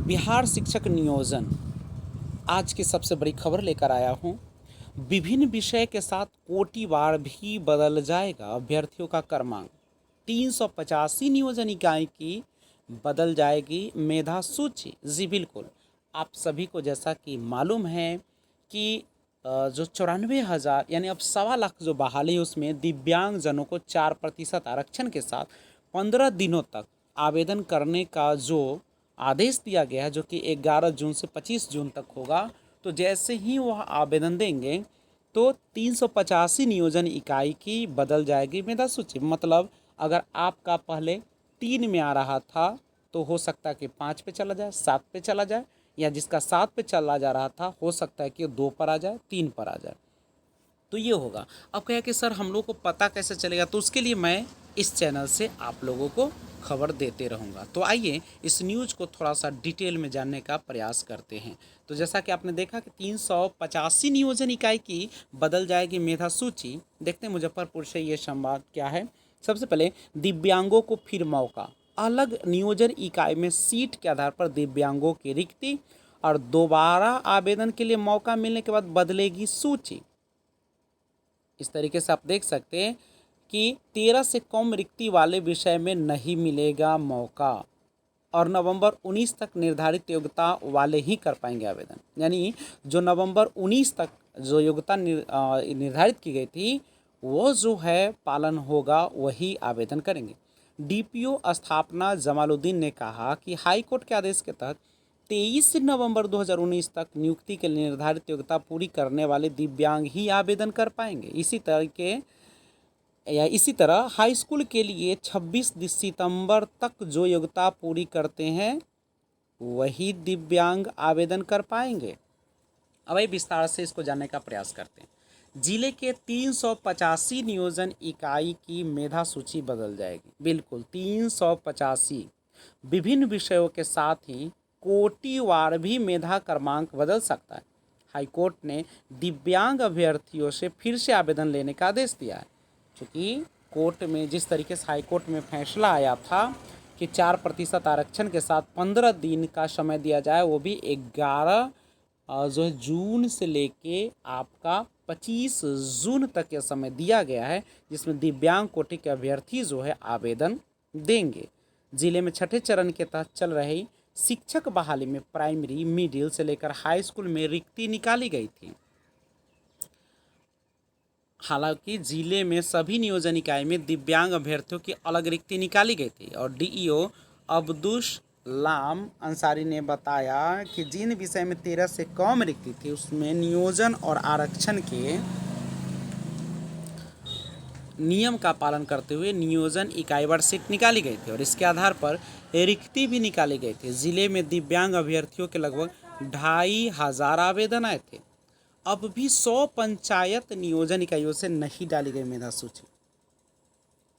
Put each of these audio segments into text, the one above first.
बिहार शिक्षक नियोजन आज की सबसे बड़ी खबर लेकर आया हूँ। विभिन्न विषय के साथ कोटिवार भी बदल जाएगा अभ्यर्थियों का क्रमांक। 385 नियोजन इकाई की बदल जाएगी मेधा सूची। जी बिल्कुल, आप सभी को जैसा कि मालूम है कि जो 94,000 यानी अब 1.25 लाख जो बहाली है उसमें दिव्यांगजनों को 4% आरक्षण के साथ 15 दिनों तक आवेदन करने का जो आदेश दिया गया है, जो कि 11 जून से 25 जून तक होगा। तो जैसे ही वह आवेदन देंगे तो 385 नियोजन इकाई की बदल जाएगी मेधा सूची। मतलब अगर आपका पहले 3 में आ रहा था तो हो सकता है कि 5 पे चला जाए, 7 पे चला जाए, या जिसका 7 पे चला जा रहा था हो सकता है कि 2 पर आ जाए, 3 पर आ जाए। तो ये होगा। अब क्या है कि सर हम लोग को पता कैसे चलेगा, तो उसके लिए मैं इस चैनल से आप लोगों को खबर देते रहूँगा। तो आइए इस न्यूज़ को थोड़ा सा डिटेल में जानने का प्रयास करते हैं। तो जैसा कि आपने देखा कि 385 नियोजन इकाई की बदल जाएगी मेधा सूची। देखते हैं मुजफ्फरपुर से ये संवाद क्या है। सबसे पहले दिव्यांगों को फिर मौका। अलग नियोजन इकाई में सीट के आधार पर दिव्यांगों की रिक्ति और दोबारा आवेदन के लिए मौका मिलने के बाद बदलेगी सूची। इस तरीके से आप देख सकते हैं कि 13 से कम रिक्ति वाले विषय में नहीं मिलेगा मौका और नवंबर 19 तक निर्धारित योग्यता वाले ही कर पाएंगे आवेदन। यानी जो नवंबर 19 तक जो योग्यता निर्धारित की गई थी वो जो है पालन होगा, वही आवेदन करेंगे। डीपीओ स्थापना जमालुद्दीन ने कहा कि हाईकोर्ट के आदेश के तहत 23 नवंबर 2019 तक नियुक्ति के लिए निर्धारित योग्यता पूरी करने वाले दिव्यांग ही आवेदन कर पाएंगे। इसी तरह हाई स्कूल के लिए 26 सितंबर तक जो योग्यता पूरी करते हैं वही दिव्यांग आवेदन कर पाएंगे। अब विस्तार से इसको जानने का प्रयास करते हैं। जिले के 385 नियोजन इकाई की मेधा सूची बदल जाएगी। बिल्कुल 385। विभिन्न विषयों के साथ ही कोटिवार भी मेधा क्रमांक बदल सकता है। हाईकोर्ट ने दिव्यांग अभ्यर्थियों से फिर से आवेदन लेने का आदेश दिया है। क्योंकि कोर्ट में जिस तरीके से हाईकोर्ट में फैसला आया था कि 4% आरक्षण के साथ 15 दिन का समय दिया जाए, वो भी 11 जो है जून से लेके आपका 25 जून तक यह समय दिया गया है, जिसमें दिव्यांग कोटि के अभ्यर्थी जो है आवेदन देंगे। जिले में छठे चरण के तहत चल रही शिक्षक बहाली में प्राइमरी, मिडिल से लेकर हाई स्कूल में रिक्ति निकाली गई थी। हालांकि जिले में सभी नियोजन इकाई में दिव्यांग अभ्यर्थियों की अलग रिक्ति निकाली गई थी और डीईओ अब्दुस लाम अंसारी ने बताया कि जिन विषय में 13 से कम रिक्ति थी उसमें नियोजन और आरक्षण के नियम का पालन करते हुए नियोजन इकाईवार सीट निकाली गई थी और इसके आधार पर रिक्ति भी निकाली गई थी। जिले में दिव्यांग अभ्यर्थियों के लगभग 2,500 आवेदन आए थे। अब भी 100 पंचायत नियोजन इकाइयों से नहीं डाली गई मेधा सूची।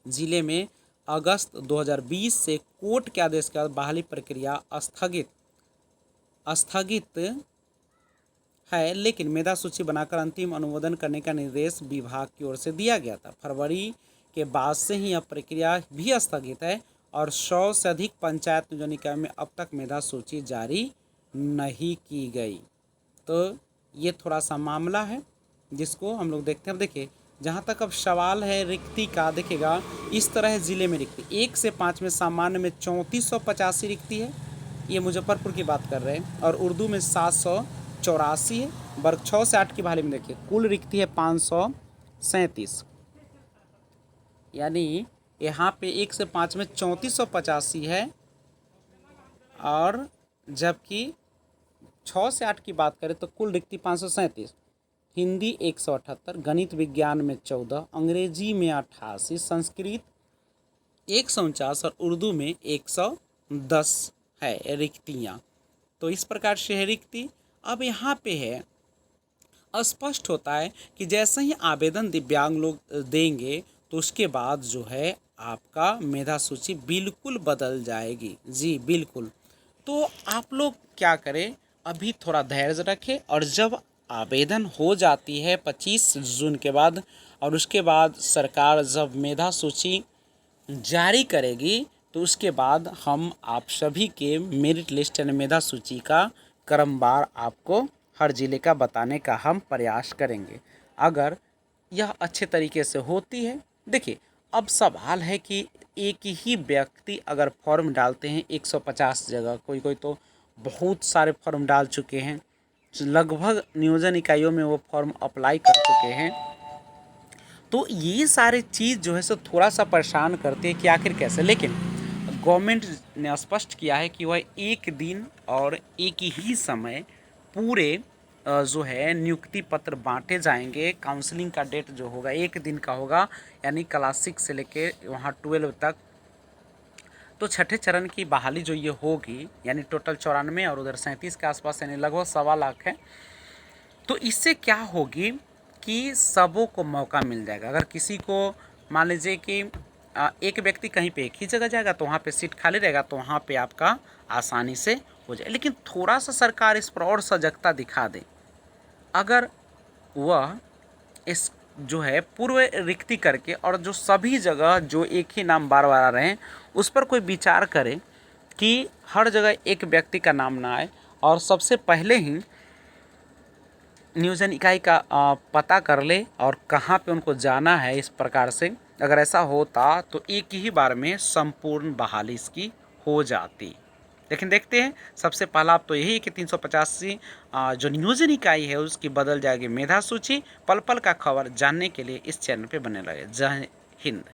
जिले में अगस्त 2020 से कोर्ट के आदेश के बाद बहाली प्रक्रिया स्थगित है, लेकिन मेधा सूची बनाकर अंतिम अनुमोदन करने का निर्देश विभाग की ओर से दिया गया था। फरवरी के बाद से ही अब प्रक्रिया भी स्थगित है और 100 से अधिक पंचायत नियोजन इकाई में अब तक मेधा सूची जारी नहीं की गई। तो ये थोड़ा सा मामला है जिसको हम लोग देखते हैं। अब देखिए, जहाँ तक अब सवाल है रिक्ति का, देखिएगा इस तरह है। ज़िले में रिक्ति 1 से 5 में सामान्य में 3485 रिक्ति है, ये मुजफ्फरपुर की बात कर रहे हैं, और उर्दू में 784 है। वर्ग 6 से 8 की बहाली में देखिए कुल रिक्ति है 537। यानी यहाँ पे 1 से 5 में 3485 है, और जबकि 6 से 8 की बात करें तो कुल रिक्ति 537। हिंदी 178, गणित विज्ञान में 14, अंग्रेजी में 88, संस्कृत 149 और उर्दू में 110 है रिक्तियाँ। तो इस प्रकार से है रिक्ति। अब यहाँ पे है स्पष्ट होता है कि जैसे ही आवेदन दिव्यांग लोग देंगे तो उसके बाद जो है आपका मेधा सूची बिल्कुल बदल जाएगी। जी बिल्कुल। तो आप लोग क्या करें, अभी थोड़ा धैर्य रखें, और जब आवेदन हो जाती है 25 जून के बाद और उसके बाद सरकार जब मेधा सूची जारी करेगी तो उसके बाद हम आप सभी के मेरिट लिस्ट यानी मेधा सूची का क्रमवार आपको हर ज़िले का बताने का हम प्रयास करेंगे। अगर यह अच्छे तरीके से होती है, देखिए अब सवाल है कि एक ही व्यक्ति अगर फॉर्म डालते हैं 150 जगह, कोई कोई तो बहुत सारे फॉर्म डाल चुके हैं, लगभग नियोजन इकाइयों में वो फॉर्म अप्लाई कर चुके हैं, तो ये सारे चीज़ जो है सो थोड़ा सा परेशान करते हैं कि आखिर कैसे। लेकिन गवर्नमेंट ने स्पष्ट किया है कि वह एक दिन और एक ही समय पूरे जो है नियुक्ति पत्र बांटे जाएंगे। काउंसलिंग का डेट जो होगा एक दिन का होगा, यानी क्लास 6 से लेके वहाँ 12 तक। तो छठे चरण की बहाली जो ये होगी, यानी टोटल 94 और उधर 37 के आसपास, यानी लगभग 1.25 लाख है। तो इससे क्या होगी कि सबों को मौका मिल जाएगा। अगर किसी को मान लीजिए कि एक व्यक्ति कहीं पे एक ही जगह जाएगा तो वहाँ पे सीट खाली रहेगा, तो वहाँ पे आपका आसानी से हो जाए। लेकिन थोड़ा सा सरकार इस पर और सजगता दिखा दे। अगर वह इस जो है पूर्व रिक्ति करके और जो सभी जगह जो एक ही नाम बार बार आ रहे हैं उस पर कोई विचार करे कि हर जगह एक व्यक्ति का नाम ना आए, और सबसे पहले ही नियोजन इकाई का पता कर ले और कहाँ पे उनको जाना है। इस प्रकार से अगर ऐसा होता तो एक ही बार में संपूर्ण बहाली इसकी हो जाती। लेकिन देखते हैं, सबसे पहला तो यही है कि 385 जो नियोजन इकाई है उसकी बदल जाएगी मेधा सूची। पल पल का खबर जानने के लिए इस चैनल पे बने रहे। जय हिंद।